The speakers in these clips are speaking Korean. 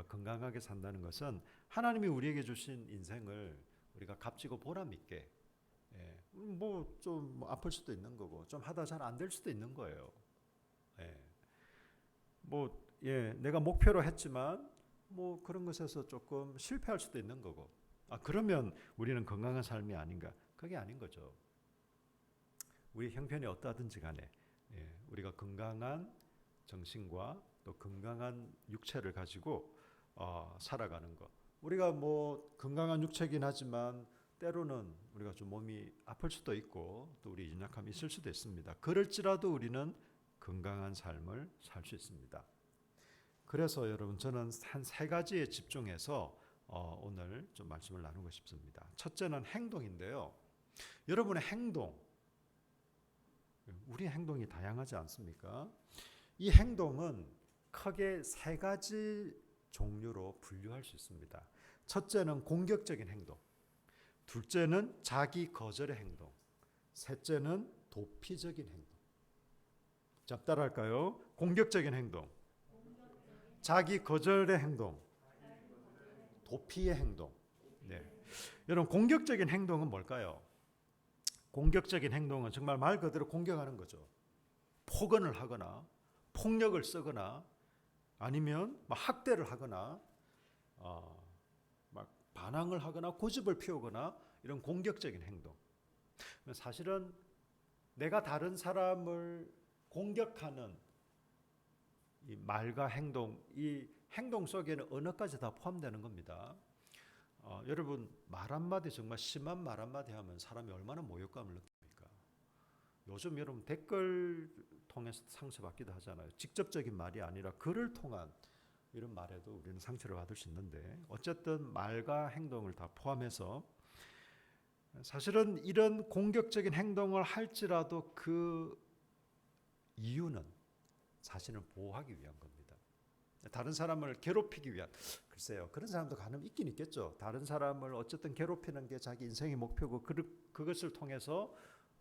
건강하게 산다는 것은 하나님이 우리에게 주신 인생을 우리가 값지고 보람 있게, 뭐좀 아플 수도 있는 거고 좀 하다 잘 안 될 수도 있는 거예요. 예. 내가 목표로 했지만 뭐 그런 것에서 조금 실패할 수도 있는 거고. 그러면 우리는 건강한 삶이 아닌가? 그게 아닌 거죠. 우리 형편이 어떠하든지 간에 우리가 건강한 정신과 또 건강한 육체를 가지고 살아가는 것. 우리가 뭐 건강한 육체긴 하지만 때로는 우리가 좀 몸이 아플 수도 있고 또 우리 연약함이 있을 수도 있습니다. 그럴지라도 우리는 건강한 삶을 살 수 있습니다. 그래서 여러분 저는 한 세 가지에 집중해서 오늘 좀 말씀을 나누고 싶습니다. 첫째는 행동인데요. 여러분의 행동, 우리 행동이 다양하지 않습니까? 이 행동은 크게 세 가지 종류로 분류할 수 있습니다. 첫째는 공격적인 행동, 둘째는 자기 거절의 행동, 셋째는 도피적인 행동. 자, 따라할까요? 공격적인 행동, 자기 거절의 행동, 도피의 행동. 네. 여러분 공격적인 행동은 뭘까요? 공격적인 행동은 정말 말 그대로 공격하는 거죠. 폭언을 하거나 폭력을 쓰거나 아니면 학대를 하거나 막 반항을 하거나 고집을 피우거나 이런 공격적인 행동. 사실은 내가 다른 사람을 공격하는 이 말과 행동, 이 행동 속에는 언어까지 다 포함되는 겁니다. 여러분 말 한마디 정말 심한 말 한마디 하면 사람이 얼마나 모욕감을 느낍니까? 요즘 여러분 댓글 통해서 상처받기도 하잖아요. 직접적인 말이 아니라 글을 통한 이런 말에도 우리는 상처를 받을 수 있는데 어쨌든 말과 행동을 다 포함해서 사실은 이런 공격적인 행동을 할지라도 그 이유는 자신을 보호하기 위한 겁니다. 다른 사람을 괴롭히기 위한, 글쎄요, 그런 사람도 가끔 있긴 있겠죠. 다른 사람을 어쨌든 괴롭히는 게 자기 인생의 목표고 그것을 통해서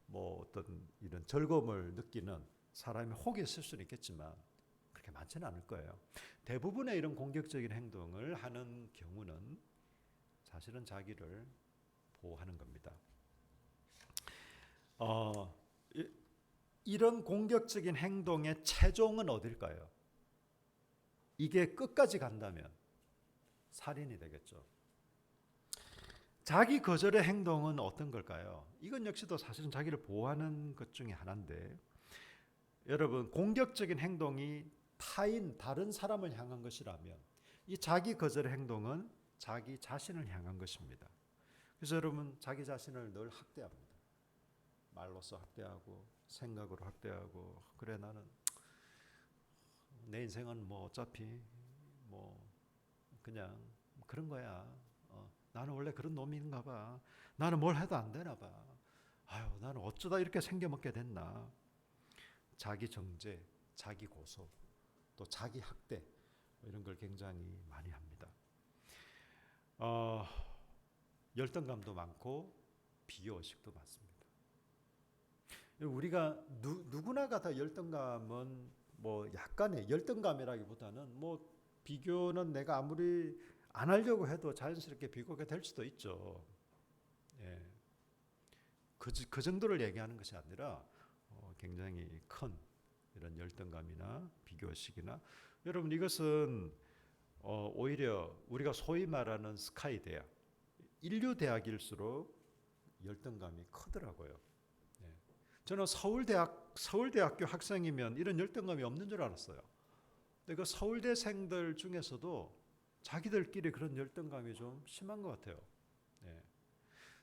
뭐 어떤 이런 즐거움을 느끼는 사람이 혹이 있을 수는 있겠지만 그렇게 많지는 않을 거예요. 대부분의 이런 공격적인 행동을 하는 경우는 사실은 자기를 보호하는 겁니다. 이런 공격적인 행동의 최종은 어딜까요? 이게 끝까지 간다면 살인이 되겠죠. 자기 거절의 행동은 어떤 걸까요? 이건 역시도 사실은 자기를 보호하는 것 중에 하나인데 여러분 공격적인 행동이 다른 사람을 향한 것이라면 이 자기 거절의 행동은 자기 자신을 향한 것입니다. 그래서 여러분 자기 자신을 늘 학대합니다. 말로써 학대하고 생각으로 학대하고 그래 나는 내 인생은 뭐 어차피 뭐 그냥 그런 거야. 나는 원래 그런 놈인가 봐. 나는 뭘 해도 안 되나 봐. 아유, 나는 어쩌다 이렇게 생겨먹게 됐나. 자기 정죄, 자기 고소, 또 자기 학대 이런 걸 굉장히 많이 합니다. 열등감도 많고 비교의식도 많습니다. 우리가 누구나가 다 열등감은 뭐 약간의 열등감이라기보다는 뭐 비교는 내가 아무리 안 하려고 해도 자연스럽게 비교가 될 수도 있죠. 예. 그 정도를 얘기하는 것이 아니라 굉장히 큰 이런 열등감이나 비교의식이나 여러분 이것은 오히려 우리가 소위 말하는 스카이 대학, 인류 대학일수록 열등감이 크더라고요. 예. 저는 서울대학교 학생이면 이런 열등감이 없는 줄 알았어요. 근데 그 서울대생들 중에서도 자기들끼리 그런 열등감이 좀 심한 것 같아요. 예.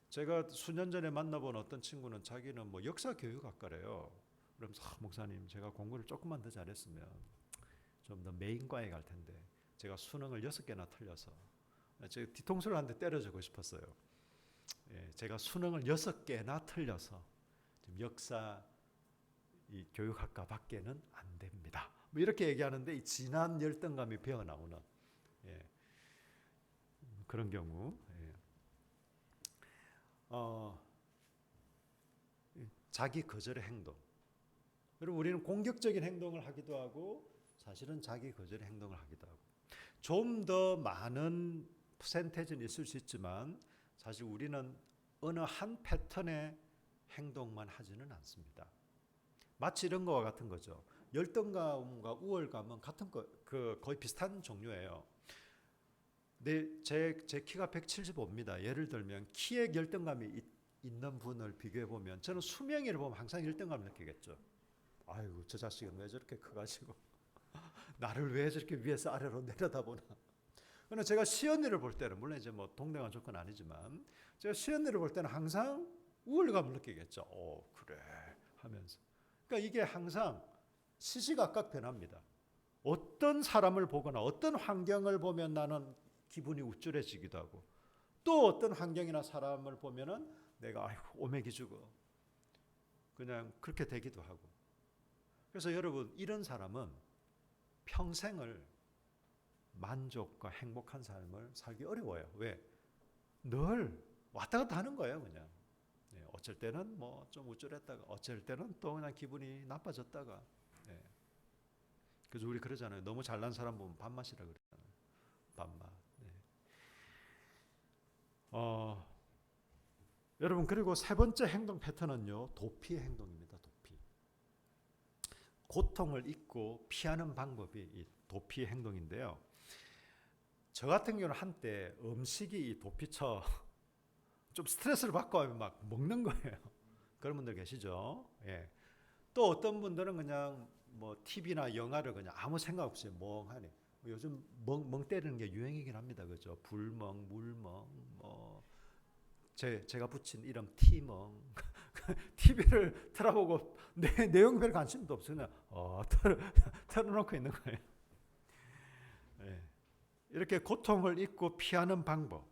제가 수년 전에 만나본 어떤 친구는 자기는 뭐 역사 교육학과래요. 그러면서 목사님 제가 공부를 조금만 더 잘했으면 좀 더 메인과에 갈 텐데 제가 수능을 6개나 틀려서 제가 뒤통수를 한 대 때려주고 싶었어요. 예, 제가 수능을 6개나 틀려서 지금 역사 이 교육학과 밖에는 안 됩니다. 뭐 이렇게 얘기하는데 이 진한 열등감이 배어 나오는 그런 경우. 자기 거절의 행동. 여러분 우리는 공격적인 행동을 하기도 하고 사실은 자기 거절의 행동을 하기도 하고 좀 더 많은 퍼센테이지는 있을 수 있지만 사실 우리는 어느 한 패턴의 행동만 하지는 않습니다. 마치 이런 거와 같은 거죠. 열등감과 우월감은 같은 거의 비슷한 종류예요. 제 키가 175입니다. 예를 들면 키에 열등감이 있는 분을 비교해 보면 저는 수명이를 보면 항상 열등감을 느끼겠죠. 아이고 저 자식은 왜 저렇게 커가지고 나를 왜 저렇게 위에서 아래로 내려다보나. 그러나 제가 시연이를 볼 때는 물론 이제 뭐 동등한 조건 아니지만 제가 시연이를 볼 때는 항상 우월감을 느끼겠죠. 그래 하면서. 그러니까 이게 항상 시시각각 변합니다. 어떤 사람을 보거나 어떤 환경을 보면 나는 기분이 우쭐해지기도 하고 또 어떤 환경이나 사람을 보면은 내가 아이고 오매기 죽어 그냥 그렇게 되기도 하고. 그래서 여러분 이런 사람은 평생을 만족과 행복한 삶을 살기 어려워요. 왜? 늘 왔다 갔다 하는 거예요, 그냥. 어쩔 때는 뭐 좀 우쭐했다가 어쩔 때는 또 그냥 기분이 나빠졌다가. 그래서 우리 그러잖아요. 너무 잘난 사람 보면 밥맛이라 그러잖아요. 밥맛. 여러분 그리고 세 번째 행동 패턴은요. 도피 행동입니다. 도피. 고통을 잊고 피하는 방법이 이 도피 행동인데요. 저 같은 경우는 한때 음식이 이 도피처 좀 스트레스를 받고 하면 막 먹는 거예요. 그런 분들 계시죠? 예. 또 어떤 분들은 그냥 뭐 TV나 영화를 그냥 아무 생각 없이 멍하니. 요즘 멍 때리는 게 유행이긴 합니다. 그죠? 불멍, 물멍, 뭐 제가 붙인 이름 T멍. TV를 틀어보고 내용 별 관심도 없어요. 그냥 틀어놓고 있는 거예요. 예. 이렇게 고통을 잊고 피하는 방법이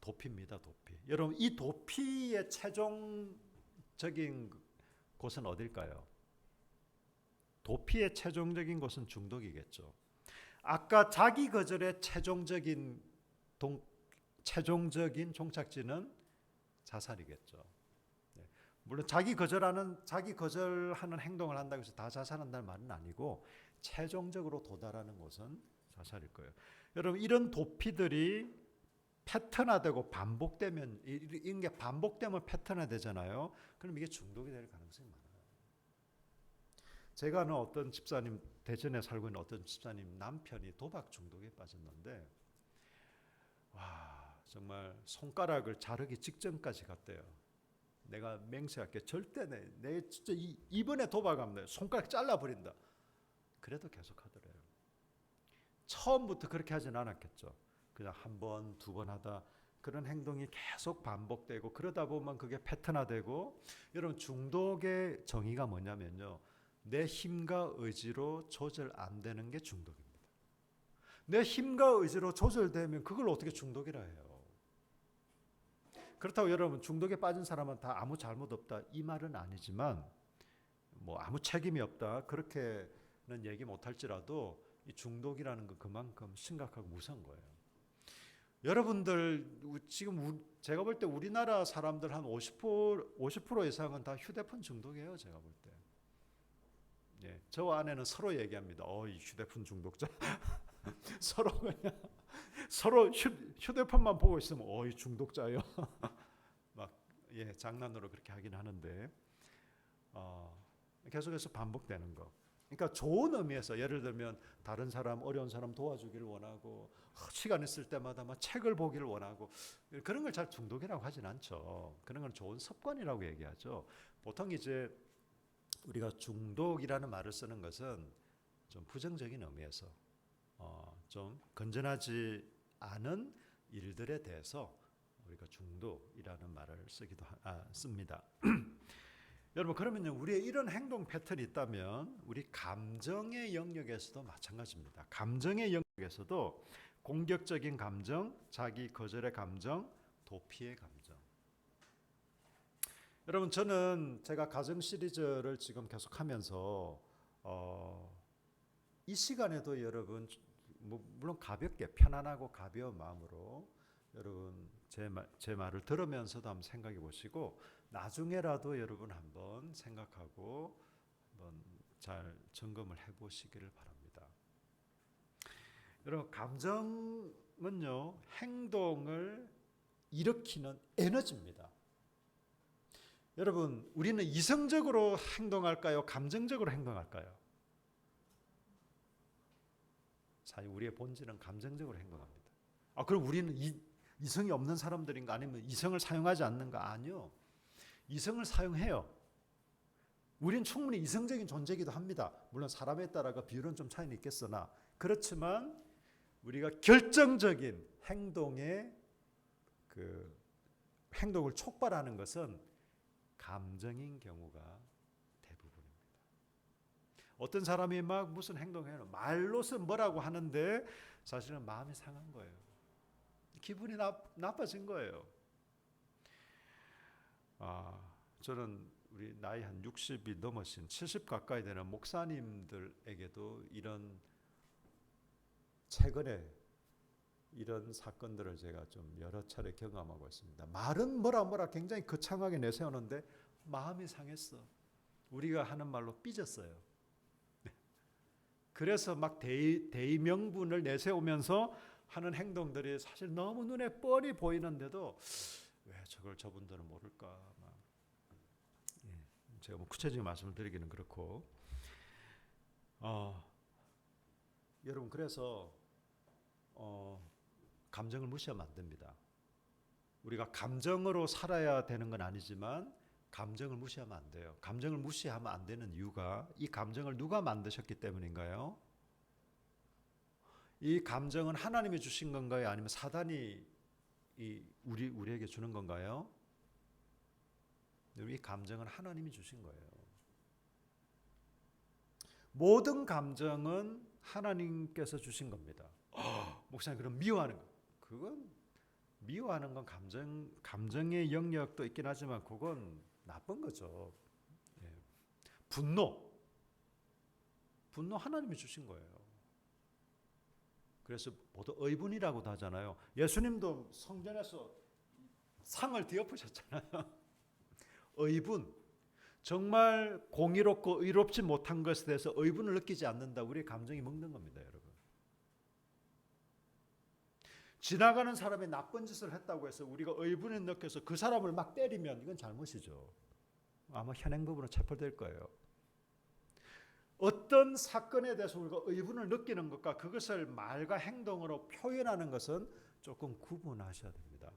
도피입니다. 도피. 여러분 이 도피의 최종적인 곳은 어딜까요? 도피의 최종적인 곳은 중독이겠죠. 아까 자기 거절의 최종적인 종착지는 자살이겠죠. 물론 자기 거절하는 행동을 한다고 해서 다 자살한다는 말은 아니고 최종적으로 도달하는 곳은 자살일 거예요. 여러분 이런 도피들이 패턴화되고 반복되면 이런 게 반복되면 패턴화되잖아요. 그럼 이게 중독이 될 가능성이 많아요. 제가 아는 어떤 집사님, 대전에 살고 있는 어떤 집사님 남편이 도박 중독에 빠졌는데 와 정말 손가락을 자르기 직전까지 갔대요. 내가 맹세할게 절대 내 진짜 이번에 도박하면 손가락 잘라버린다. 그래도 계속 하더래요. 처음부터 그렇게 하진 않았겠죠. 그냥 한 번, 두 번 하다 그런 행동이 계속 반복되고 그러다 보면 그게 패턴화되고 여러분 중독의 정의가 뭐냐면요. 내 힘과 의지로 조절 안 되는 게 중독입니다. 내 힘과 의지로 조절되면 그걸 어떻게 중독이라 해요. 그렇다고 여러분 중독에 빠진 사람은 다 아무 잘못 없다 이 말은 아니지만 뭐 아무 책임이 없다 그렇게는 얘기 못할지라도 이 중독이라는 건 그만큼 심각하고 무서운 거예요. 여러분들 지금 제가 볼 때 우리나라 사람들 한 50% 이상은 다 휴대폰 중독이에요. 제가 볼 때. 예, 저와 아내는 서로 얘기합니다. 이 휴대폰 중독자. 서로 휴대폰만 보고 있으면 이 중독자예요. 막 장난으로 그렇게 하긴 하는데 계속해서 반복되는 거. 그러니까 좋은 의미에서 예를 들면 다른 사람 어려운 사람 도와주기를 원하고 시간 있을 때마다 막 책을 보기를 원하고 그런 걸 잘 중독이라고 하진 않죠. 그런 건 좋은 습관이라고 얘기하죠. 보통 이제 우리가 중독이라는 말을 쓰는 것은 좀 부정적인 의미에서 좀 건전하지 않은 일들에 대해서 우리가 중독이라는 말을 씁니다. 여러분 그러면요 우리의 이런 행동 패턴이 있다면 우리 감정의 영역에서도 마찬가지입니다. 감정의 영역에서도 공격적인 감정, 자기 거절의 감정, 도피의 감정. 여러분 저는 제가 가정 시리즈를 지금 계속하면서 이 시간에도 여러분 물론 가볍게 편안하고 가벼운 마음으로 여러분 제 말을 들으면서도 한번 생각해 보시고 나중에라도 여러분 한번 생각하고 한번 잘 점검을 해보시기를 바랍니다. 여러분, 감정은요, 행동을 일으키는 에너지입니다. 여러분, 우리는 이성적으로 행동할까요? 감정적으로 행동할까요? 사실 우리의 본질은 감정적으로 행동합니다. 그럼 우리는 이성이 없는 사람들인가? 아니면 이성을 사용하지 않는가? 아니요. 이성을 사용해요. 우리는 충분히 이성적인 존재이기도 합니다. 물론 사람에 따라 그 비율은 좀 차이는 있겠으나, 그렇지만 우리가 결정적인 행동을 촉발하는 것은 감정인 경우가 대부분입니다. 어떤 사람이 막 무슨 행동해요. 말로서 뭐라고 하는데 사실은 마음이 상한 거예요. 기분이 나빠진 거예요. 저는 우리 나이 한 60이 넘으신 70 가까이 되는 목사님들에게도 최근에 이런 사건들을 제가 좀 여러 차례 경험하고 있습니다. 말은 뭐라 굉장히 거창하게 내세우는데 마음이 상했어. 우리가 하는 말로 삐졌어요. 그래서 막 대의명분을 내세우면서 하는 행동들이 사실 너무 눈에 뻔히 보이는데도 왜 저분들은 모를까? 제가 구체적인 말씀을 드리기는 그렇고, 여러분, 그래서 감정을 무시하면 안 됩니다. 우리가 감정으로 살아야 되는 건 아니지만 감정을 무시하면 안 돼요. 감정을 무시하면 안 되는 이유가, 이 감정을 누가 만드셨기 때문인가요? 이 감정은 하나님이 주신 건가요? 아니면 사단이 우리에게 주는 건가요? 이 감정은 하나님이 주신 거예요. 모든 감정은 하나님께서 주신 겁니다. 목사님, 그럼 미워하는 거, 그건 미워하는 건 감정의 영역도 있긴 하지만 그건 나쁜 거죠. 분노 하나님이 주신 거예요. 그래서 모두 의분이라고도 하잖아요. 예수님도 성전에서 상을 뒤엎으셨잖아요. 의분, 정말 공의롭고 의롭지 못한 것에 대해서 의분을 느끼지 않는다. 우리의 감정이 먹는 겁니다, 여러분. 지나가는 사람이 나쁜 짓을 했다고 해서 우리가 의분을 느껴서 그 사람을 막 때리면 이건 잘못이죠. 아마 현행법으로 체포될 거예요. 어떤 사건에 대해서 우리가 의분을 느끼는 것과 그것을 말과 행동으로 표현하는 것은 조금 구분하셔야 됩니다.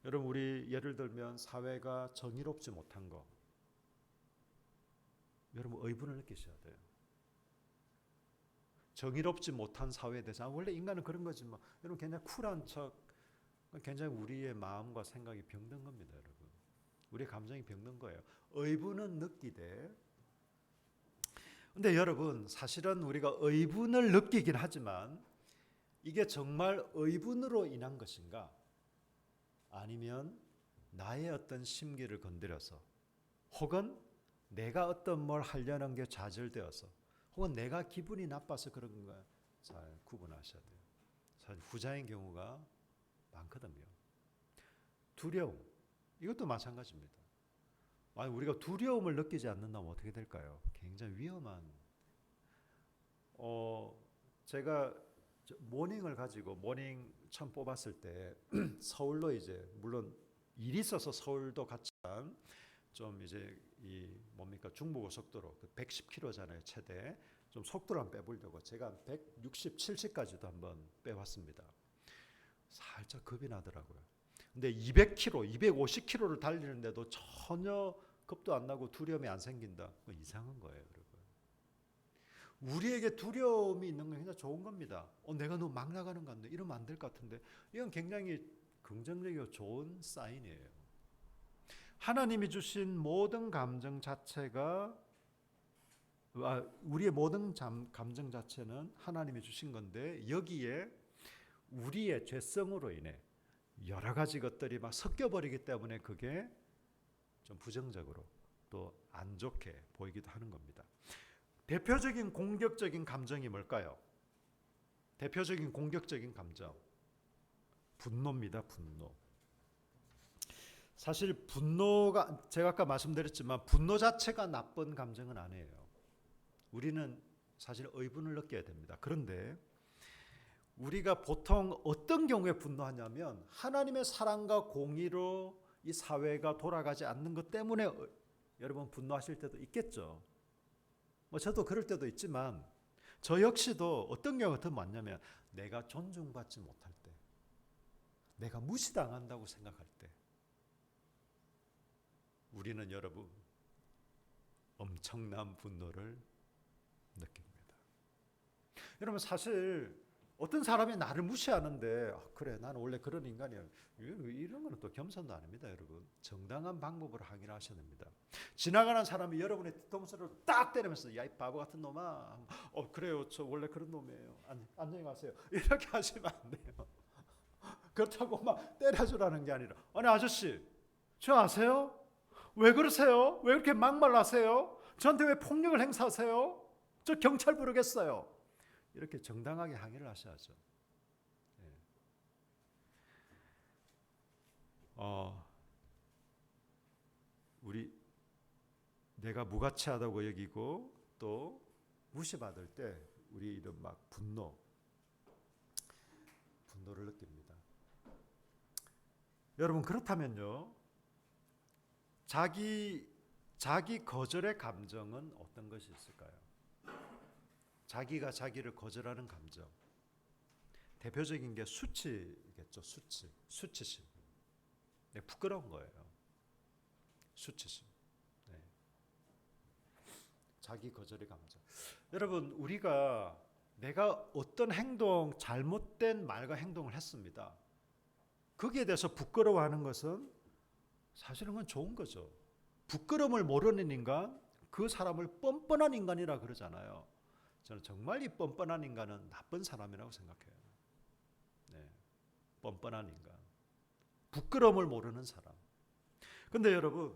여러분, 우리 예를 들면 사회가 정의롭지 못한 거, 여러분 의분을 느끼셔야 돼요. 정의롭지 못한 사회에 대해서 원래 인간은 그런 거지 뭐. 여러분, 굉장히 쿨한 척, 굉장히 우리의 마음과 생각이 병든 겁니다, 여러분. 우리의 감정이 병든 거예요. 의분은 느끼되. 근데 여러분, 사실은 우리가 의분을 느끼긴 하지만 이게 정말 의분으로 인한 것인가? 아니면 나의 어떤 심기를 건드려서, 혹은 내가 어떤 뭘 하려는 게 좌절되어서, 혹은 내가 기분이 나빠서 그런 건가? 잘 구분하셔야 돼요. 사실 후자인 경우가 많거든요. 두려움, 이것도 마찬가지입니다. 우리가 두려움을 느끼지 않는다면 어떻게 될까요? 굉장히 위험한. 제가 모닝을 가지고 모닝 처음 뽑았을 때 서울로 이제 물론 일이 있어서 서울도 갔지만 좀 이제 중부고속도로 110km잖아요, 최대. 좀 속도를 한번 빼보려고 제가 160, 70까지도 한번 빼봤습니다. 살짝 겁이 나더라고요. 근데 200km, 250km를 달리는데도 전혀 겁도 안 나고 두려움이 안 생긴다. 그건 이상한 거예요, 여러분. 우리에게 두려움이 있는 건 굉장히 좋은 겁니다. 내가 너무 막 나가는 것 같네. 이러면 안 될 것 같은데. 이건 굉장히 긍정적이고 좋은 사인이에요. 하나님이 주신 모든 감정 자체가, 우리의 모든 감정 자체는 하나님이 주신 건데, 여기에 우리의 죄성으로 인해 여러 가지 것들이 막 섞여버리기 때문에 그게 좀 부정적으로 또 안 좋게 보이기도 하는 겁니다. 대표적인 공격적인 감정이 뭘까요? 대표적인 공격적인 감정, 분노입니다. 분노. 사실 분노가, 제가 아까 말씀드렸지만 분노 자체가 나쁜 감정은 아니에요. 우리는 사실 의분을 느껴야 됩니다. 그런데 우리가 보통 어떤 경우에 분노하냐면 하나님의 사랑과 공의로 이 사회가 돌아가지 않는 것 때문에 여러분 분노하실 때도 있겠죠. 뭐 저도 그럴 때도 있지만 저 역시도 어떤 경우가 더 많냐면 내가 존중받지 못할 때, 내가 무시당한다고 생각할 때 우리는 여러분 엄청난 분노를 느낍니다. 여러분 사실 어떤 사람이 나를 무시하는데 그래 나는 원래 그런 인간이야. 이런 거는 또 겸손도 아닙니다. 여러분 정당한 방법으로 항의를 하셔야 됩니다. 지나가는 사람이 여러분의 뒤통수를 딱 때리면서 야 이 바보 같은 놈아 그래요 저 원래 그런 놈이에요. 안녕히 가세요. 이렇게 하시면 안 돼요. 그렇다고 막 때려주라는 게 아니라 아니 아저씨 저 아세요? 왜 그러세요? 왜 그렇게 막말하세요? 저한테 왜 폭력을 행사하세요? 저 경찰 부르겠어요. 이렇게 정당하게 항의를 하셔야죠. 예. 우리 내가 무가치하다고 여기고 또 무시받을 때 우리 이런 막 분노를 느낍니다. 여러분 그렇다면요. 자기 거절의 감정은 어떤 것이 있을까요? 자기가 자기를 거절하는 감정. 대표적인 게 수치겠죠. 수치심. 네, 부끄러운 거예요. 수치심. 네. 자기 거절의 감정. 여러분 우리가 내가 어떤 잘못된 말과 행동을 했습니다. 거기에 대해서 부끄러워하는 것은 사실은 그건 좋은 거죠. 부끄러움을 모르는 인간, 그 사람을 뻔뻔한 인간이라 그러잖아요. 저는 정말 이 뻔뻔한 인간은 나쁜 사람이라고 생각해요. 네, 뻔뻔한 인간. 부끄러움을 모르는 사람. 근데 여러분,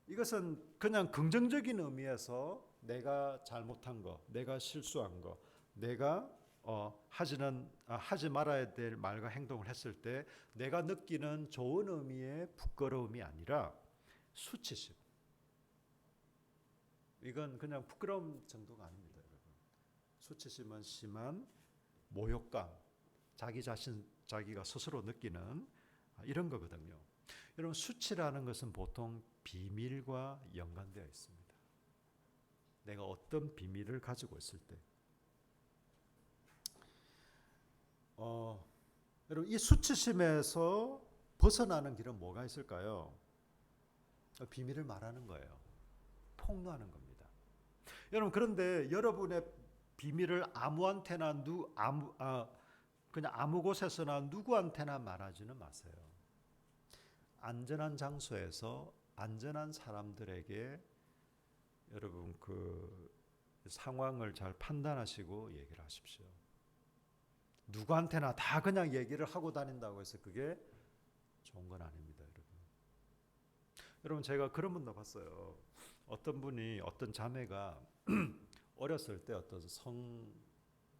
이것은 그냥 긍정적인 의미에서 내가 잘못한 거, 내가 실수한 거, 내가 하지 말아야 될 말과 행동을 했을 때 내가 느끼는 좋은 의미의 부끄러움이 아니라 수치심. 이건 그냥 부끄러움 정도가 아닙니다, 여러분. 수치심은 심한 모욕감, 자기가 스스로 느끼는 이런 거거든요. 여러분 수치라는 것은 보통 비밀과 연관되어 있습니다. 내가 어떤 비밀을 가지고 있을 때 여러분 이 수치심에서 벗어나는 길은 뭐가 있을까요? 비밀을 말하는 거예요. 폭로하는 겁니다. 여러분 그런데 여러분의 비밀을 그냥 아무 곳에서나 누구한테나 말하지는 마세요. 안전한 장소에서 안전한 사람들에게 여러분 그 상황을 잘 판단하시고 얘기를 하십시오. 누구한테나 다 그냥 얘기를 하고 다닌다고 해서 그게 좋은 건 아닙니다, 여러분. 여러분 제가 그런 분도 봤어요. 어떤 자매가 어렸을 때 어떤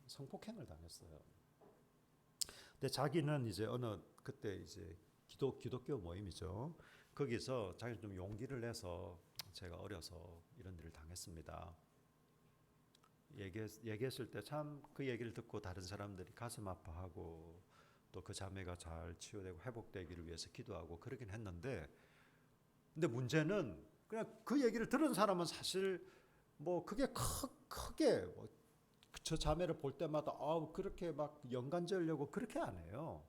성폭행을 당했어요. 근데 자기는 이제 그때 이제 기독교 모임이죠. 거기서 자기는 좀 용기를 내서 제가 어려서 이런 일을 당했습니다. 얘기했을 때 참 그 얘기를 듣고 다른 사람들이 가슴 아파하고 또 그 자매가 잘 치유되고 회복되기를 위해서 기도하고 그러긴 했는데 근데 문제는 그냥 그 얘기를 들은 사람은 사실 뭐 그게 크게 저 자매를 볼 때마다 그렇게 막 연관지으려고 그렇게 안 해요.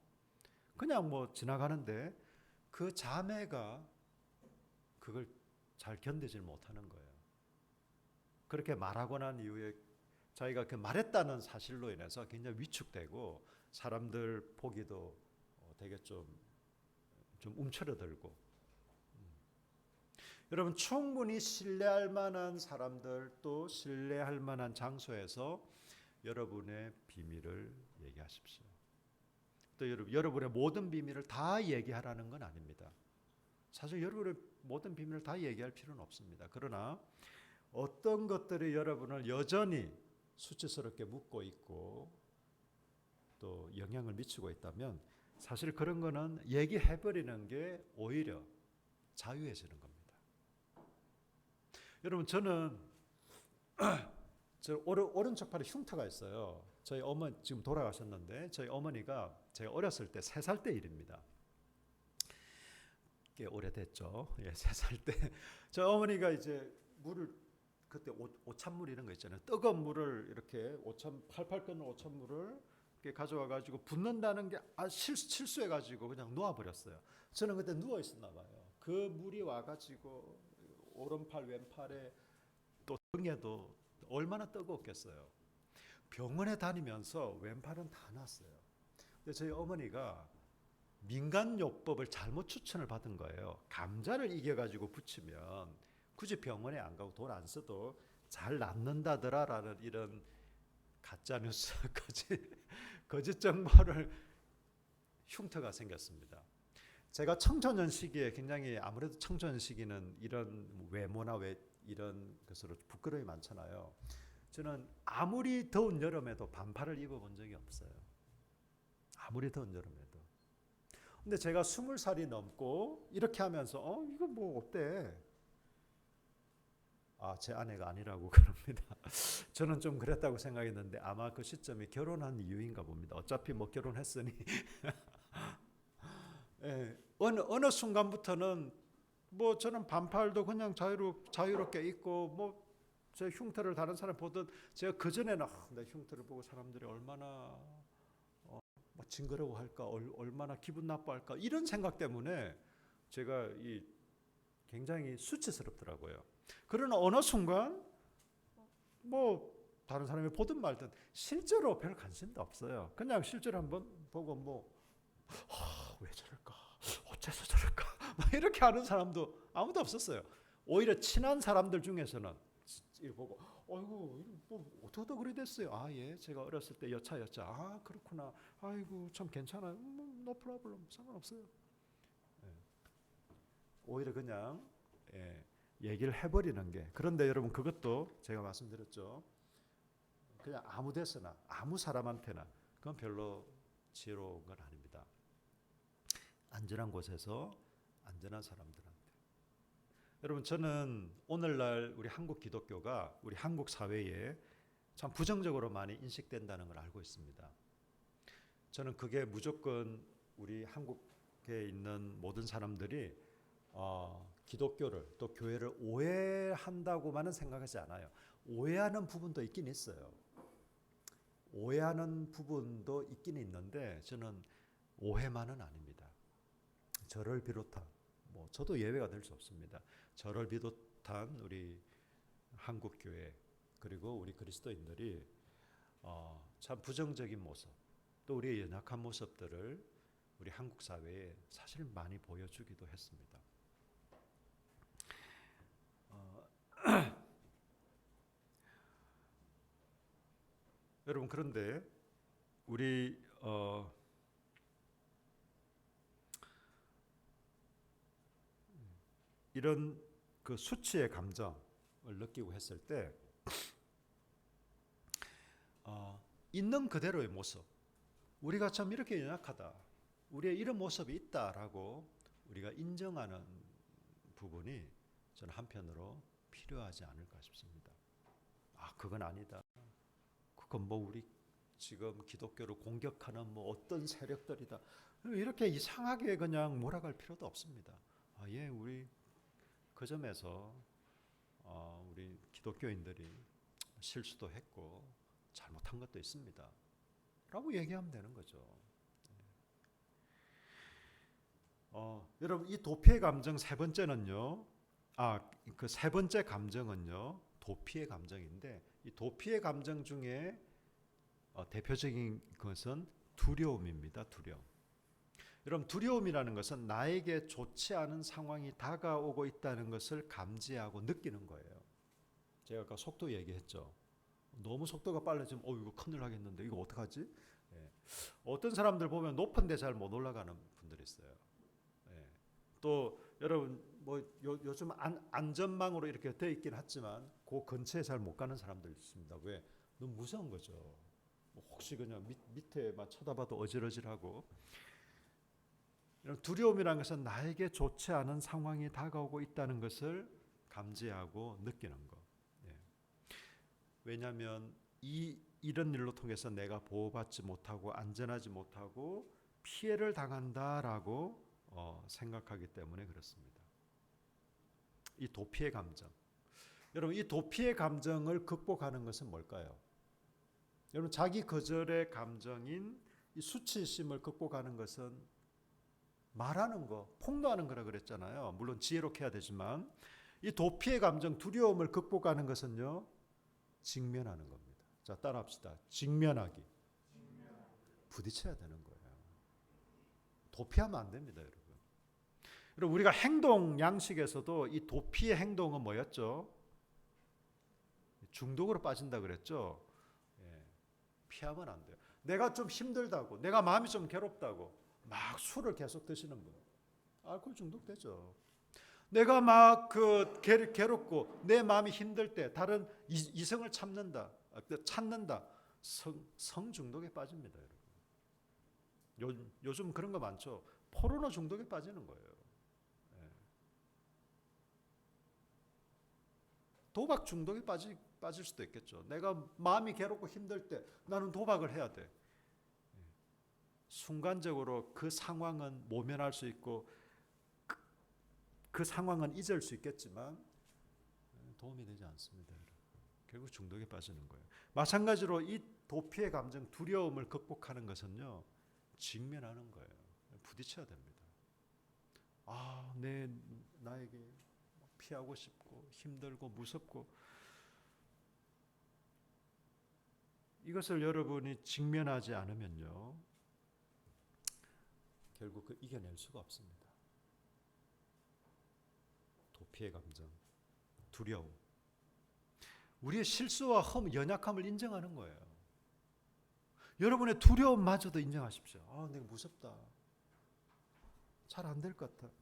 그냥 뭐 지나가는데 그 자매가 그걸 잘 견디질 못하는 거예요. 그렇게 말하고 난 이후에 자기가 그 말했다는 사실로 인해서 굉장히 위축되고 사람들 보기도 되게 좀 움츠러들고 여러분 충분히 신뢰할 만한 사람들 또 신뢰할 만한 장소에서 여러분의 비밀을 얘기하십시오. 또 여러분의 모든 비밀을 다 얘기하라는 건 아닙니다. 사실 여러분의 모든 비밀을 다 얘기할 필요는 없습니다. 그러나 어떤 것들이 여러분을 여전히 수치스럽게 묻고 있고 또 영향을 미치고 있다면 사실 그런 거는 얘기해버리는 게 오히려 자유해지는 겁니다. 여러분 저는 저 오른쪽 팔에 흉터가 있어요. 저희 어머니 지금 돌아가셨는데 저희 어머니가 제가 어렸을 때 3살 때 일입니다. 꽤 오래됐죠. 예, 3살 때 저희 어머니가 이제 물을 그때 오찬물 이런 거 있잖아요. 뜨거운 물을 이렇게 팔팔 끓는 오찬물을 이렇게 가져와 가지고 붓는다는 게 실수해 가지고 그냥 놓아 버렸어요. 저는 그때 누워 있었나 봐요. 그 물이 와 가지고 오른팔 왼팔에 또 등에도 얼마나 뜨거웠겠어요. 병원에 다니면서 왼팔은 다 났어요. 근데 저희 어머니가 민간요법을 잘못 추천을 받은 거예요. 감자를 이겨가지고 붙이면 굳이 병원에 안 가고 돈 안 써도 잘 낫는다더라라는 이런 가짜 뉴스, 거짓 정보를 흉터가 생겼습니다. 제가 청소년 시기에 굉장히 아무래도 청소년 시기는 이런 외모나 이런 것으로 부끄러움이 많잖아요. 저는 아무리 더운 여름에도 반팔을 입어본 적이 없어요. 아무리 더운 여름에도. 근데 제가 20살이 넘고 이렇게 하면서 이거 뭐 어때? 제 아내가 아니라고 그럽니다. 저는 좀 그랬다고 생각했는데 아마 그 시점이 결혼한 이유인가 봅니다. 어차피 뭐 결혼했으니. 예, 어느 순간부터는 뭐 저는 반팔도 그냥 자유롭게 입고 뭐 제 흉터를 다른 사람 보던 제가 그 전에는 내 흉터를 보고 사람들이 얼마나 뭐 징그러워할까, 얼마나 기분 나빠할까 이런 생각 때문에 제가 굉장히 수치스럽더라고요. 그러나 어느 순간 뭐 다른 사람이 보든 말든 실제로 별 관심도 없어요. 그냥 실제로 한번 보고 왜 저럴까, 어째서 저럴까 막 이렇게 하는 사람도 아무도 없었어요. 오히려 친한 사람들 중에서는 이거 보고 아이고 뭐 어떻게 그래 됐어요. 예, 제가 어렸을 때 여차 그렇구나. 아이고 참 괜찮아요. no problem 상관없어요. 예. 오히려 그냥 얘기를 해버리는 게. 그런데 여러분 그것도 제가 말씀드렸죠. 그냥 아무 데서나 아무 사람한테나 그건 별로 지혜로운 건 아닙니다. 안전한 곳에서 안전한 사람들한테. 여러분 저는 오늘날 우리 한국 기독교가 우리 한국 사회에 참 부정적으로 많이 인식된다는 걸 알고 있습니다. 저는 그게 무조건 우리 한국에 있는 모든 사람들이 기독교를 또 교회를 오해한다고만은 생각하지 않아요. 오해하는 부분도 있긴 있어요. 오해하는 부분도 있긴 있는데 저는 오해만은 아닙니다. 저를 비롯한 저도 예외가 될 수 없습니다. 저를 비롯한 우리 한국 교회 그리고 우리 그리스도인들이 참 부정적인 모습 또 우리의 연약한 모습들을 우리 한국 사회에 사실 많이 보여주기도 했습니다. 여러분 그런데 우리 이런 그 수치의 감정을 느끼고 했을 때 있는 그대로의 모습, 우리가 참 이렇게 연약하다, 우리의 이런 모습이 있다라고 우리가 인정하는 부분이 저는 한편으로 필요하지 않을까 싶습니다. 그건 아니다. 그건 우리 지금 기독교를 공격하는 어떤 세력들이다. 이렇게 이상하게 그냥 몰아갈 필요도 없습니다. 우리 그 점에서 우리 기독교인들이 실수도 했고 잘못한 것도 있습니다. 라고 얘기하면 되는 거죠. 여러분 이 도피의 감정 세 번째는요. 그 세 번째 감정은요. 도피의 감정인데 이 도피의 감정 중에 대표적인 것은 두려움입니다. 두려움. 여러분 두려움이라는 것은 나에게 좋지 않은 상황이 다가오고 있다는 것을 감지하고 느끼는 거예요. 제가 아까 속도 얘기했죠. 너무 속도가 빨라지면 이거 큰일 나겠는데 이거 어떡하지? 어떤 사람들 보면 높은 데 잘 못 올라가는 분들이 있어요. 또 여러분 요즘 안전망으로 이렇게 되어 있긴 하지만 그 근처에 잘 못 가는 사람들 있습니다. 왜? 너무 무서운 거죠. 혹시 그냥 밑에만 쳐다봐도 어질어질하고. 두려움이라는 것은 나에게 좋지 않은 상황이 다가오고 있다는 것을 감지하고 느끼는 것. 왜냐하면 이 이런 일로 통해서 내가 보호받지 못하고 안전하지 못하고 피해를 당한다라고 생각하기 때문에 그렇습니다. 이 도피의 감정. 여러분, 이 도피의 감정을 극복하는 것은 뭘까요? 여러분, 자기 거절의 감정인 이 수치심을 극복하는 것은 말하는 거, 폭로하는 거라 그랬잖아요. 물론 지혜롭게 해야 되지만 이 도피의 감정, 두려움을 극복하는 것은요, 직면하는 겁니다. 자, 따라합시다. 직면하기. 부딪혀야 되는 거예요. 도피하면 안 됩니다, 여러분. 여러분, 우리가 행동 양식에서도 이 도피의 행동은 뭐였죠? 중독으로 빠진다 그랬죠. 예, 피하면 안 돼요. 내가 좀 힘들다고, 내가 마음이 좀 괴롭다고 막 술을 계속 드시는 분, 알코올 중독되죠. 내가 막 괴롭고 내 마음이 힘들 때 다른 이성을 찾는다. 성 중독에 빠집니다, 여러분. 요즘 그런 거 많죠. 포르노 중독에 빠지는 거예요. 예. 도박 중독에 빠질 수도 있겠죠. 내가 마음이 괴롭고 힘들 때 나는 도박을 해야 돼. 순간적으로 그 상황은 모면할 수 있고 그 상황은 잊을 수 있겠지만 도움이 되지 않습니다. 결국 중독에 빠지는 거예요. 마찬가지로 이 도피의 감정, 두려움을 극복하는 것은요, 직면하는 거예요. 부딪혀야 됩니다. 나에게 피하고 싶고 힘들고 무섭고, 이것을 여러분이 직면하지 않으면요, 결국 이겨낼 수가 없습니다. 도피의 감정, 두려움, 우리의 실수와 연약함을 인정하는 거예요. 여러분의 두려움마저도 인정하십시오. 내가 무섭다. 잘 안 될 것 같아.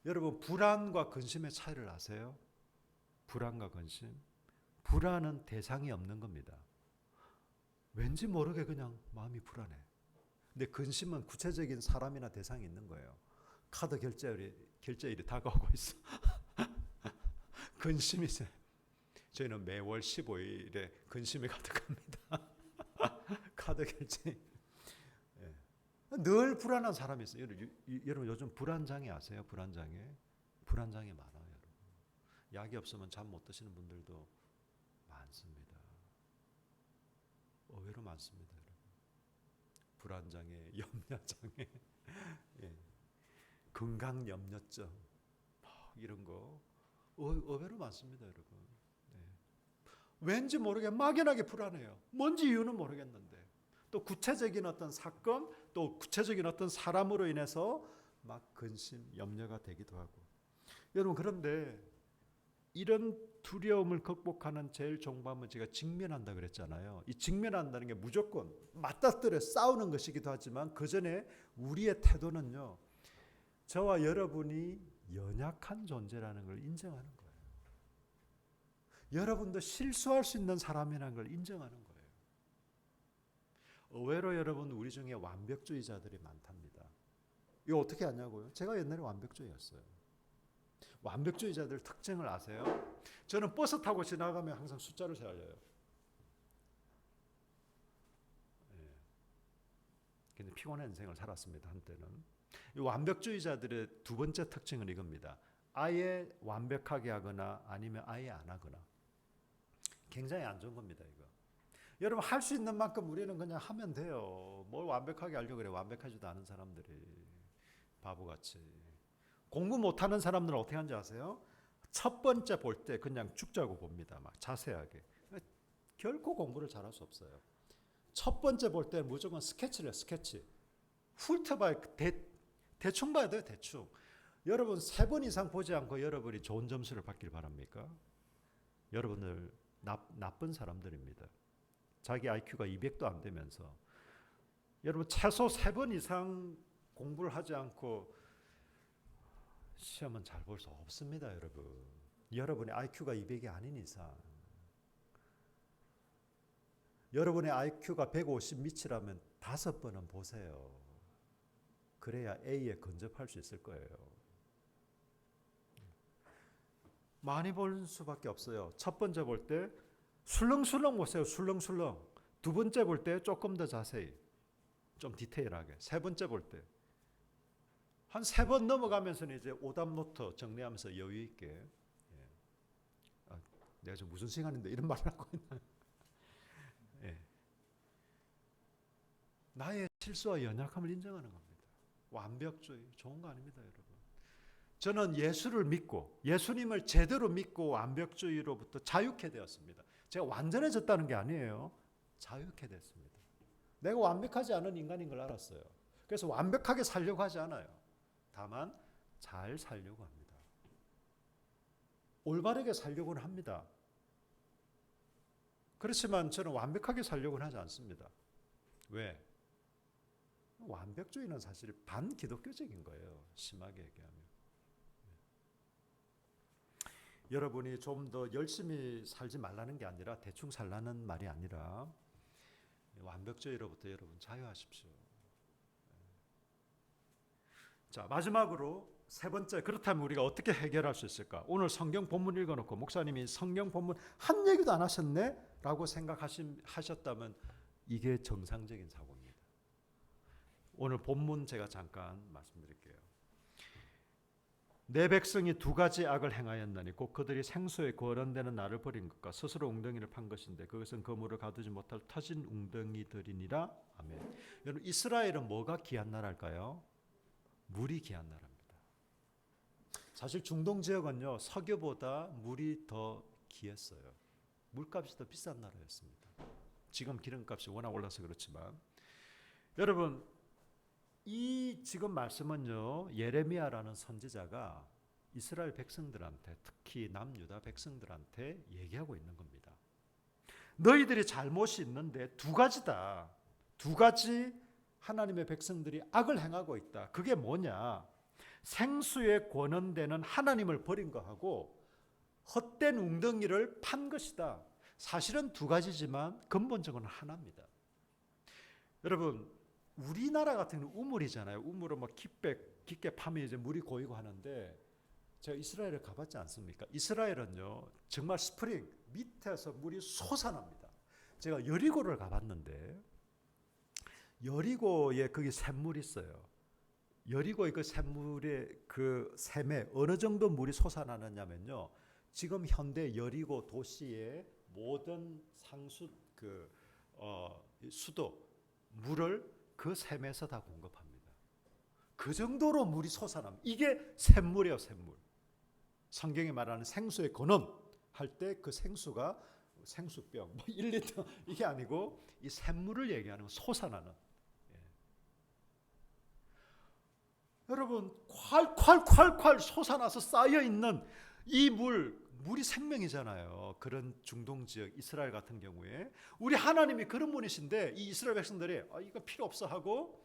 여러분, 불안과 근심의 차이를 아세요? 불안과 근심. 불안은 대상이 없는 겁니다. 왠지 모르게 그냥 마음이 불안해. 근데 근심은 구체적인 사람이나 대상이 있는 거예요. 카드 결제일이 다가오고 있어. 근심이 있어요. 저희는 매월 15일에 근심이 가득합니다. 카드 결제. 예. 늘 불안한 사람이 있어요. 여러분 요즘 불안장애 아세요? 불안장애 많아요, 여러분. 약이 없으면 잠 못 드시는 분들도 많습니다. 의외로 많습니다, 여러분. 불안장애, 염려장애, 예. 건강염려증, 이런 거 의외로 많습니다, 여러분. 왠지 모르게 막연하게 불안해요. 뭔지 이유는 모르겠는데 또 구체적인 어떤 사건, 또 구체적인 어떤 사람으로 인해서 막 근심, 염려가 되기도 하고. 여러분, 그런데 이런 두려움을 극복하는 제일 좋은 방법은 제가 직면한다 그랬잖아요. 이 직면한다는 게 무조건 맞닥뜨려 싸우는 것이기도 하지만 그 전에 우리의 태도는요, 저와 여러분이 연약한 존재라는 걸 인정하는 거예요. 여러분도 실수할 수 있는 사람이라는 걸 인정하는 거예요. 의외로 여러분, 우리 중에 완벽주의자들이 많답니다. 이거 어떻게 아냐고요? 제가 옛날에 완벽주의였어요. 완벽주의자들 특징을 아세요? 저는 버스 타고 지나가면 항상 숫자를 세알려요. 근데 피곤한 인생을 살았습니다, 한때는. 이 완벽주의자들의 두 번째 특징은 이겁니다. 아예 완벽하게 하거나 아니면 아예 안 하거나. 굉장히 안 좋은 겁니다, 이거. 여러분, 할 수 있는 만큼 우리는 그냥 하면 돼요. 뭘 완벽하게 하려고 그래. 완벽하지도 않은 사람들이. 바보같이. 공부 못하는 사람들은 어떻게 하는지 아세요? 첫 번째 볼 때 그냥 죽자고 봅니다. 막 자세하게. 결코 공부를 잘할 수 없어요. 첫 번째 볼 때 무조건 스케치를 해요, 스케치. 훑어봐요. 대충 봐야 돼요, 대충. 여러분, 3번 이상 보지 않고 여러분이 좋은 점수를 받길 바랍니까? 여러분들 나쁜 사람들입니다. 자기 IQ가 200도 안 되면서. 여러분, 최소 3번 이상 공부를 하지 않고 시험은 잘 볼 수 없습니다, 여러분. 여러분의 IQ가 200이 아닌 이상. 여러분의 IQ가 150 밑이라면 5번은 보세요. 그래야 A에 근접할 수 있을 거예요. 많이 볼 수밖에 없어요. 첫 번째 볼 때 술렁술렁 보세요. 술렁술렁. 두 번째 볼 때 조금 더 자세히, 좀 디테일하게. 세 번째 볼 때 한 세 번 넘어가면서는 이제 오답 노트 정리하면서 여유 있게, 내가 지금 무슨 시간인데 이런 말을 하고 있나? 나의 실수와 연약함을 인정하는 겁니다. 완벽주의 좋은 거 아닙니다, 여러분. 저는 예수를 믿고 예수님을 제대로 믿고 완벽주의로부터 자유케 되었습니다. 제가 완전해졌다는 게 아니에요. 자유케 됐습니다. 내가 완벽하지 않은 인간인 걸 알았어요. 그래서 완벽하게 살려고 하지 않아요. 다만 잘 살려고 합니다. 올바르게 살려고는 합니다. 그렇지만 저는 완벽하게 살려고는 하지 않습니다. 왜? 완벽주의는 사실 반기독교적인 거예요. 심하게 얘기하면. 여러분이 좀 더 열심히 살지 말라는 게 아니라, 대충 살라는 말이 아니라, 완벽주의로부터 여러분 자유하십시오. 자, 마지막으로 세 번째, 그렇다면 우리가 어떻게 해결할 수 있을까? 오늘 성경 본문 읽어놓고 목사님이 성경 본문 한 얘기도 안 하셨네? 라고 생각하셨다면 이게 정상적인 사고입니다. 오늘 본문 제가 잠깐 말씀드릴게요. 내 백성이 두 가지 악을 행하였나니 곧 그들이 생수에 거론되는 나를 버린 것과 스스로 웅덩이를 판 것인데 그것은 그물을 가두지 못할 터진 웅덩이들이니라. 아멘. 여러분, 이스라엘은 뭐가 귀한 나라일까요? 물이 귀한 나라입니다. 사실 중동 지역은요, 석유보다 물이 더 귀했어요. 물값이 더 비싼 나라였습니다. 지금 기름값이 워낙 올라서 그렇지만, 여러분, 이 지금 말씀은요, 예레미야라는 선지자가 이스라엘 백성들한테, 특히 남유다 백성들한테 얘기하고 있는 겁니다. 너희들이 잘못이 있는데 두 가지다. 두 가지 하나님의 백성들이 악을 행하고 있다. 그게 뭐냐? 생수에 권원되는 하나님을 버린 거하고 헛된 웅덩이를 판 것이다. 사실은 두 가지지만 근본적으로 하나입니다. 여러분, 우리나라 같은 경우는 우물이잖아요. 우물을 막 깊게 파면 이제 물이 고이고 하는데, 제가 이스라엘을 가봤지 않습니까? 이스라엘은요, 정말 스프링 밑에서 물이 솟아납니다. 제가 여리고를 가봤는데, 여리고에 거기 샘물이 있어요. 여리고의 그 샘물의 그 샘에 어느 정도 물이 솟아나느냐면요, 지금 현대 여리고 도시의 모든 수도 물을 그 샘에서 다 공급합니다. 그 정도로 물이 솟아납니다. 이게 샘물이에요, 샘물. 성경이 말하는 생수의 근원 할 때 그 생수가 생수병, 1리터 이게 아니고 이 샘물을 얘기하는 거, 솟아나는. 여러분, 콸콸콸콸 솟아나서 쌓여 있는 이 물이 생명이잖아요. 그런 중동 지역 이스라엘 같은 경우에 우리 하나님이 그런 분이신데, 이 이스라엘 백성들이 이거 필요 없어 하고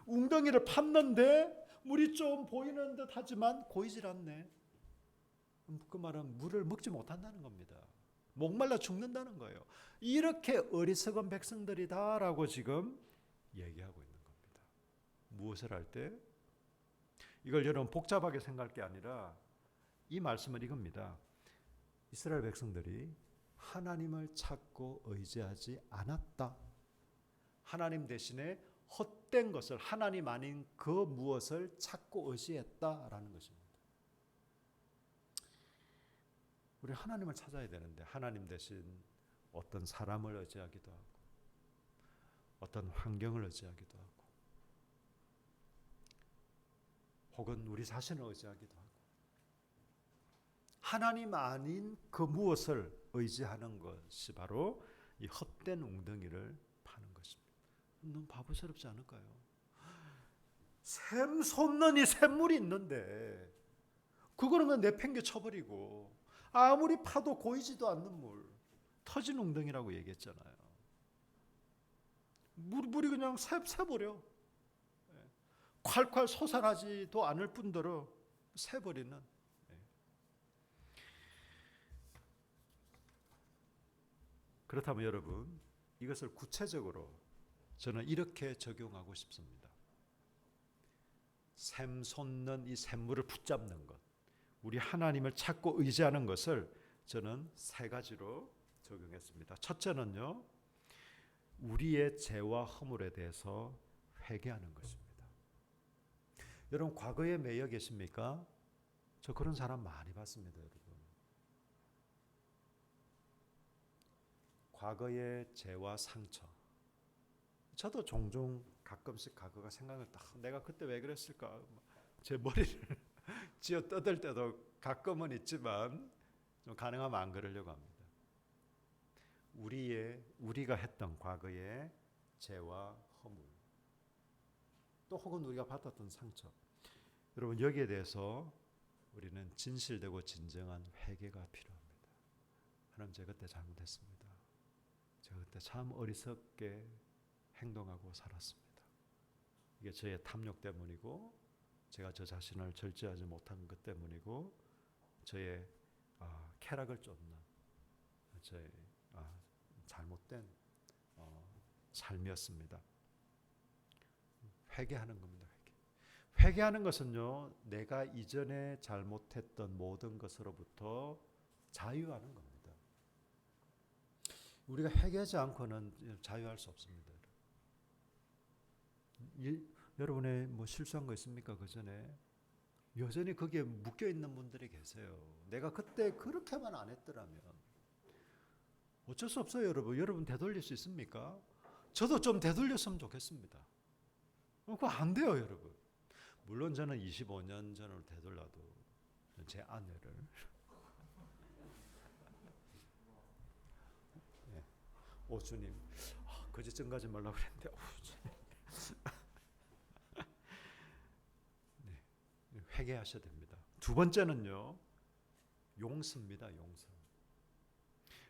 웅덩이를 팠는데 물이 좀 보이는 듯 하지만 고이질 않네. 그 말은 물을 먹지 못한다는 겁니다. 목말라 죽는다는 거예요. 이렇게 어리석은 백성들이다라고 지금 얘기하고 있는 겁니다. 무엇을 할 때? 이걸 여러분 복잡하게 생각할 게 아니라 이 말씀은 이겁니다. 이스라엘 백성들이 하나님을 찾고 의지하지 않았다. 하나님 대신에 헛된 것을, 하나님 아닌 그 무엇을 찾고 의지했다라는 것입니다. 우리 하나님을 찾아야 되는데 하나님 대신 어떤 사람을 의지하기도 하고 어떤 환경을 의지하기도 하고 혹은 우리 자신을 의지하기도 하고 하나님 아닌 그 무엇을 의지하는 것이 바로 이 헛된 웅덩이를 파는 것입니다. 너무 바보스럽지 않을까요? 샘 솟는 이 샘물이 있는데 그거는 그냥 내팽개 쳐버리고 아무리 파도 고이지도 않는 물, 터진 웅덩이라고 얘기했잖아요. 물이 그냥 새버려. 콸콸 솟아나지도 않을 뿐더러 새버리는. 그렇다면 여러분, 이것을 구체적으로 저는 이렇게 적용하고 싶습니다. 샘 솟는 이 샘물을 붙잡는 것, 우리 하나님을 찾고 의지하는 것을 저는 세 가지로 적용했습니다. 첫째는요, 우리의 죄와 허물에 대해서 회개하는 것입니다. 여러분 과거에 매여 계십니까? 저 그런 사람 많이 봤습니다, 여러분. 과거의 죄와 상처. 저도 종종 가끔씩 과거가 생각을 딱 내가 그때 왜 그랬을까? 제 머리를 쥐어 뜯을 때도 가끔은 있지만 좀 가능하면 안 그러려고 합니다. 우리가 했던 과거의 죄와 허물, 또 혹은 우리가 받았던 상처. 여러분 여기에 대해서 우리는 진실되고 진정한 회개가 필요합니다. 하나님 제가 그때 잘못했습니다. 제가 그때 참 어리석게 행동하고 살았습니다. 이게 저의 탐욕 때문이고 제가 저 자신을 절제하지 못한 것 때문이고 저의 쾌락을 쫓는 저의 잘못된 삶이었습니다. 회개하는 겁니다. 회개하는 것은요, 내가 이전에 잘못했던 모든 것으로부터 자유하는 겁니다. 우리가 회개하지 않고는 자유할 수 없습니다. 여러분의 뭐 실수한 거 있습니까? 그 전에 여전히 거기에 묶여 있는 분들이 계세요. 내가 그때 그렇게만 안 했더라면. 어쩔 수 없어요, 여러분. 여러분 되돌릴 수 있습니까? 저도 좀 되돌렸으면 좋겠습니다. 그거 안 돼요, 여러분. 물론 저는 25년 전으로 되돌려도 제 아내를 네. 주님 거짓 증거하지 말라고 그랬는데 네. 회개하셔야 됩니다. 두 번째는요, 용서입니다.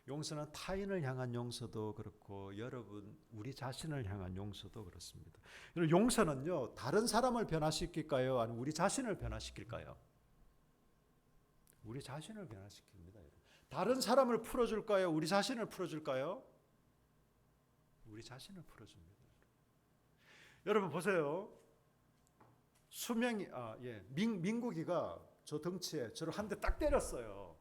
용서는 타인을 향한 용서도 그렇고 여러분 우리 자신을 향한 용서도 그렇습니다. 용서는요, 다른 사람을 변화시킬까요? 아니면 우리 자신을 변화시킬까요? 우리 자신을 변화시킵니다. 다른 사람을 풀어줄까요? 우리 자신을 풀어줄까요? 우리 자신을 풀어줍니다. 여러분 보세요. 민국이가 저 덩치에 저를 한 대 딱 때렸어요.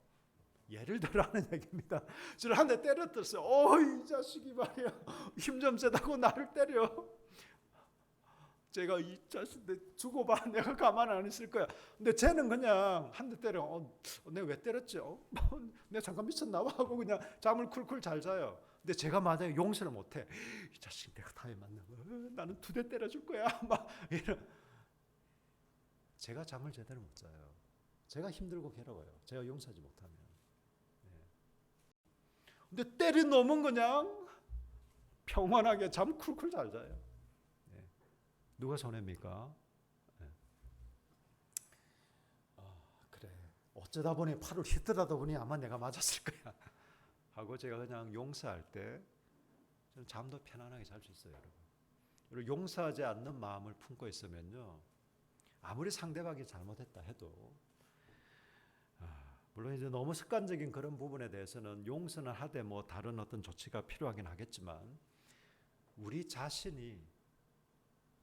예를 들어 하는 얘기입니다. 저를 한 대 때렸어요. 이 자식이 말이야. 힘 좀 세다고 나를 때려. 제가 이 자식 두고 봐. 내가 가만 안 있을 거야. 근데 쟤는 그냥 한 대 때려. 내가 왜 때렸지? 내가 잠깐 미쳤나 봐 하고 그냥 잠을 쿨쿨 잘 자요. 근데 제가 만약에 용서를 못해. 이 자식 내가 다에 맞나 봐. 나는 2대 때려줄 거야. 막 이런. 제가 잠을 제대로 못 자요. 제가 힘들고 괴로워요. 제가 용서하지 못하면. 근데 때려 놓으면 그냥 평안하게 잠 쿨쿨 잘 자요. 네. 누가 손해입니까? 네. 그래. 어쩌다 보니 팔을 휘두르다 보니 아마 내가 맞았을 거야. 하고 제가 그냥 용서할 때 저는 잠도 편안하게 잘 수 있어요, 여러분. 그리고 용서하지 않는 마음을 품고 있으면요, 아무리 상대방이 잘못했다 해도 물론 이제 너무 습관적인 그런 부분에 대해서는 용서는 하되 뭐 다른 어떤 조치가 필요하긴 하겠지만 우리 자신이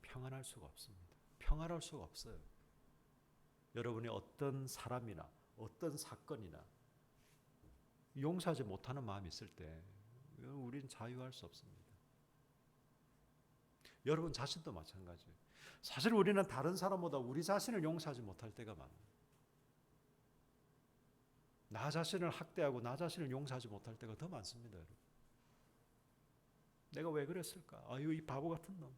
평안할 수가 없습니다. 평안할 수가 없어요. 여러분이 어떤 사람이나 어떤 사건이나 용서하지 못하는 마음이 있을 때 우리는 자유할 수 없습니다. 여러분 자신도 마찬가지예요. 사실 우리는 다른 사람보다 우리 자신을 용서하지 못할 때가 많아요. 나 자신을 학대하고 나 자신을 용서하지 못할 때가 더 많습니다. 여러분. 내가 왜 그랬을까? 이 바보 같은 놈.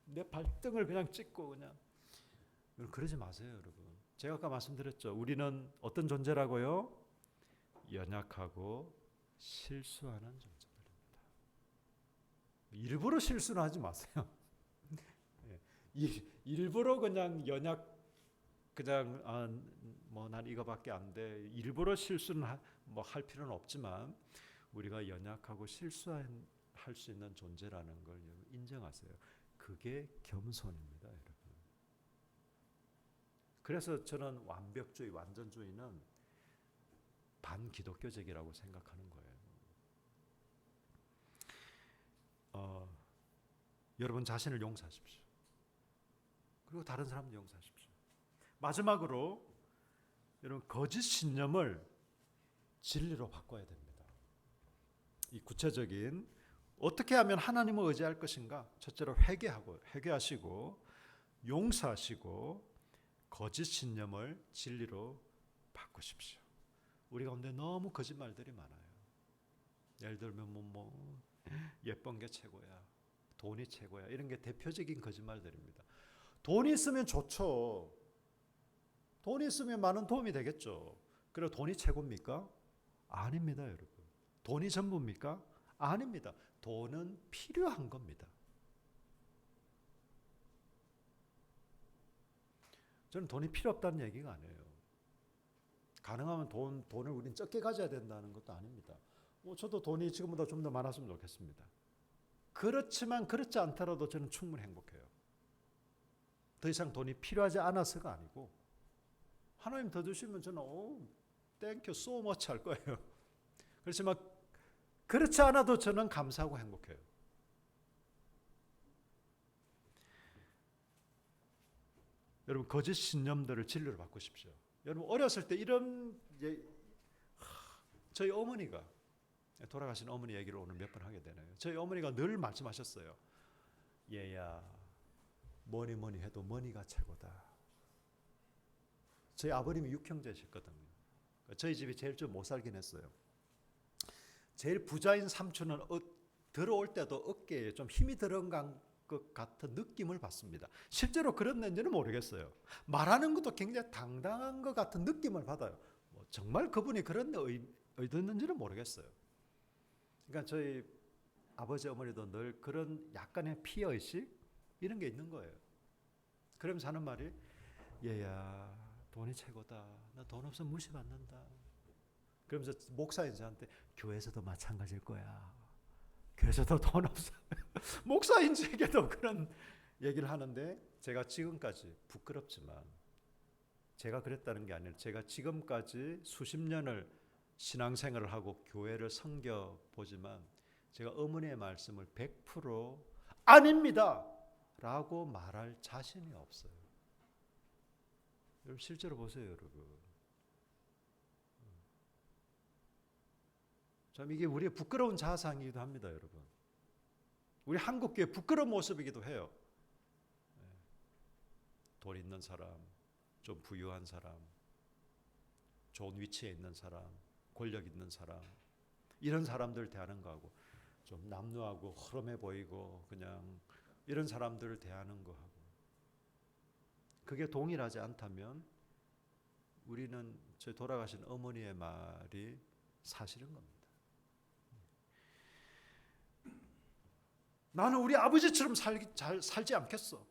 내 발등을 그냥 찍고 그냥. 그러지 마세요, 여러분. 제가 아까 말씀드렸죠. 우리는 어떤 존재라고요? 연약하고 실수하는 존재들입니다. 일부러 실수는 하지 마세요. 일부러 그냥 그냥 난 이거밖에 안 돼. 일부러 실수는 할 필요는 없지만 우리가 연약하고 실수할 수 있는 존재라는 걸 인정하세요. 그게 겸손입니다, 여러분. 그래서 저는 완벽주의, 완전주의는 반기독교적이라고 생각하는 거예요. 여러분 자신을 용서하십시오. 그리고 다른 사람도 용서하십시오. 마지막으로 여러분 거짓 신념을 진리로 바꿔야 됩니다. 이 구체적인 어떻게 하면 하나님을 의지할 것인가? 첫째로 회개하시고 용서하시고 거짓 신념을 진리로 바꾸십시오. 우리 가운데 너무 거짓말들이 많아요. 예를 들면 뭐 예쁜 게 최고야, 돈이 최고야, 이런 게 대표적인 거짓말들입니다. 돈이 있으면 좋죠. 돈이 있으면 많은 도움이 되겠죠. 그리고 돈이 최고입니까? 아닙니다, 여러분. 돈이 전부입니까? 아닙니다. 돈은 필요한 겁니다. 저는 돈이 필요 없다는 얘기가 아니에요. 가능하면 돈을 우린 적게 가져야 된다는 것도 아닙니다. 저도 돈이 지금보다 좀 더 많았으면 좋겠습니다. 그렇지만 그렇지 않더라도 저는 충분히 행복해요. 더 이상 돈이 필요하지 않아서가 아니고 하나님 더 주시면 저는 땡큐 so much 할 거예요. 그렇지만 그렇지 않아도 저는 감사하고 행복해요. 여러분 거짓 신념들을 진리로 바꾸십시오. 여러분 어렸을 때 이런 저희 어머니가 돌아가신 어머니 얘기를 오늘 몇 번 하게 되네요. 저희 어머니가 늘 말씀하셨어요. 얘야 뭐니 해도 머니가 최고다. 저희 아버님이 6형제셨거든요. 저희 집이 제일 좀 못 살긴 했어요. 제일 부자인 삼촌은 들어올 때도 어깨에 좀 힘이 들어간 것 같은 느낌을 받습니다. 실제로 그랬는지는 모르겠어요. 말하는 것도 굉장히 당당한 것 같은 느낌을 받아요. 정말 그분이 그런 의도였는지는 모르겠어요. 그러니까 저희 아버지 어머니도 늘 그런 약간의 피해의식 이런 게 있는 거예요. 그러면서 하는 말이 얘야 돈이 최고다. 나 돈 없으면 무시받는다. 그러면서 목사인 저한테 교회에서도 마찬가지일 거야. 교회에서도 돈 없어. 목사인 저에게도 그런 얘기를 하는데 제가 지금까지 부끄럽지만 제가 그랬다는 게 아니라 제가 지금까지 수십 년을 신앙생활을 하고 교회를 섬겨보지만 제가 어머니의 말씀을 100% 아닙니다 라고 말할 자신이 없어요. 여러분 실제로 보세요. 여러분 참 이게 우리의 부끄러운 자상이기도 합니다. 여러분 우리 한국교회 부끄러운 모습이기도 해요. 돈 있는 사람, 좀 부유한 사람, 좋은 위치에 있는 사람, 권력 있는 사람 이런 사람들 대하는 거하고 좀 남루하고 허름해 보이고 그냥 이런 사람들을 대하는 거하고 그게 동일하지 않다면 우리는 저 돌아가신 어머니의 말이 사실인 겁니다. 나는 우리 아버지처럼 살지 않겠어.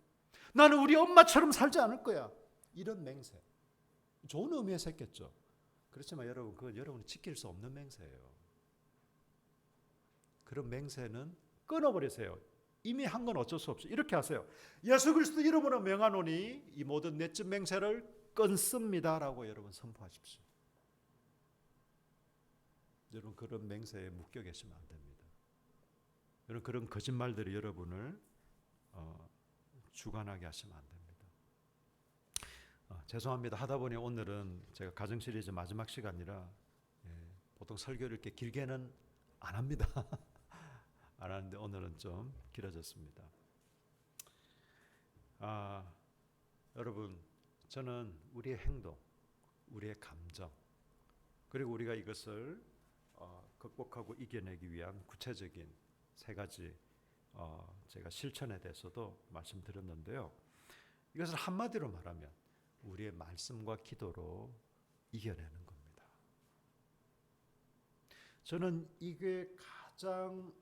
나는 우리 엄마처럼 살지 않을 거야. 이런 맹세. 좋은 의미에서 했겠죠. 그렇지만 여러분, 그건 여러분이 지킬 수 없는 맹세예요. 그런 맹세는 끊어버리세요. 이미 한 건 어쩔 수 없이 이렇게 하세요. 예수 그리스도 이름으로 명하노니 이 모든 내적 맹세를 끊습니다라고 여러분 선포하십시오. 여러분 그런 맹세에 묶여 계시면 안 됩니다. 여러분 그런 거짓말들이 여러분을 주관하게 하시면 안 됩니다. 죄송합니다. 하다 보니 오늘은 제가 가정 시리즈 마지막 시간이라 보통 설교를 이렇게 길게는 안 합니다. 안 하는데 오늘은 좀 길어졌습니다. 여러분 저는 우리의 행동, 우리의 감정 그리고 우리가 이것을 극복하고 이겨내기 위한 구체적인 세 가지 제가 실천에 대해서도 말씀드렸는데요. 이것을 한마디로 말하면 우리의 말씀과 기도로 이겨내는 겁니다. 저는 이게 가장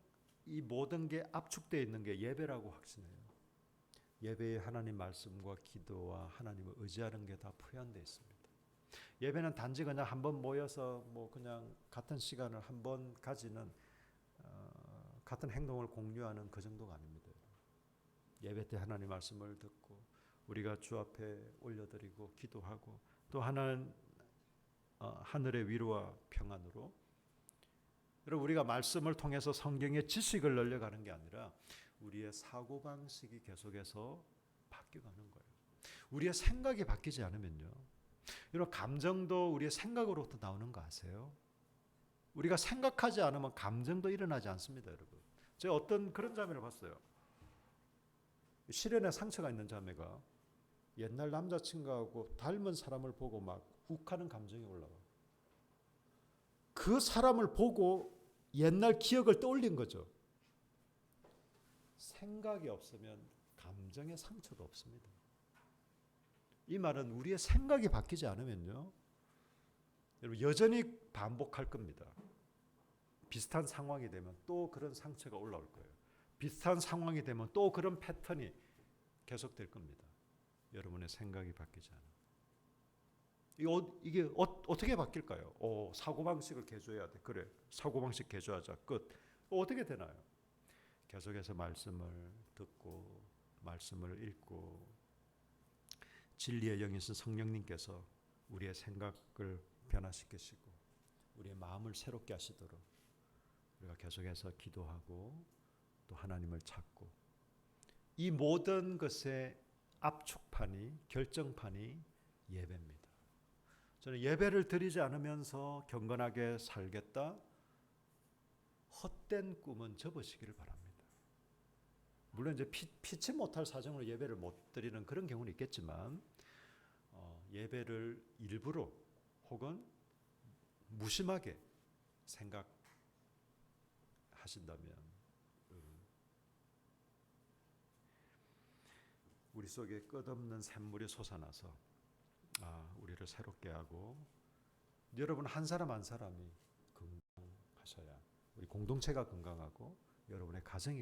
이 모든 게 압축되어 있는 게 예배라고 확신해요. 예배에 하나님 말씀과 기도와 하나님을 의지하는 게 다 포함되어 있습니다. 예배는 단지 그냥 한번 모여서 뭐 그냥 같은 시간을 한번 가지는 같은 행동을 공유하는 그 정도가 아닙니다. 예배 때 하나님 말씀을 듣고 우리가 주 앞에 올려드리고 기도하고 또 하늘의 위로와 평안으로 여러분 우리가 말씀을 통해서 성경의 지식을 늘려가는 게 아니라 우리의 사고방식이 계속해서 바뀌어가는 거예요. 우리의 생각이 바뀌지 않으면요. 여러분 감정도 우리의 생각으로부터 나오는 거 아세요? 우리가 생각하지 않으면 감정도 일어나지 않습니다. 여러분. 제가 어떤 그런 자매를 봤어요. 실연에 상처가 있는 자매가 옛날 남자친구하고 닮은 사람을 보고 막 욱하는 감정이 올라와. 그 사람을 보고 옛날 기억을 떠올린 거죠. 생각이 없으면 감정의 상처도 없습니다. 이 말은 우리의 생각이 바뀌지 않으면요, 여러분 여전히 반복할 겁니다. 비슷한 상황이 되면 또 그런 상처가 올라올 거예요. 비슷한 상황이 되면 또 그런 패턴이 계속될 겁니다. 여러분의 생각이 바뀌지 않아. 이게 어떻게 바뀔까요? 사고방식을 개조해야 돼. 그래, 사고방식 개조하자. 끝. 어떻게 되나요? 계속해서 말씀을 듣고 말씀을 읽고 진리의 영이신 성령님께서 우리의 생각을 변화시키시고 우리의 마음을 새롭게 하시도록 우리가 계속해서 기도하고 또 하나님을 찾고, 이 모든 것의 압축판이, 결정판이 예배입니다. 저는 예배를 드리지 않으면서 경건하게 살겠다, 헛된 꿈은 접으시기를 바랍니다. 물론 이제 피치 못할 사정으로 예배를 못 드리는 그런 경우는 있겠지만, 예배를 일부러 혹은 무심하게 생각하신다면 우리 속에 끝없는 샘물이 솟아나서 우리를 새롭게 하고, 여러분 한 사람 한 사람이 건강하셔야 우리 공동체가 건강하고 여러분의 가정이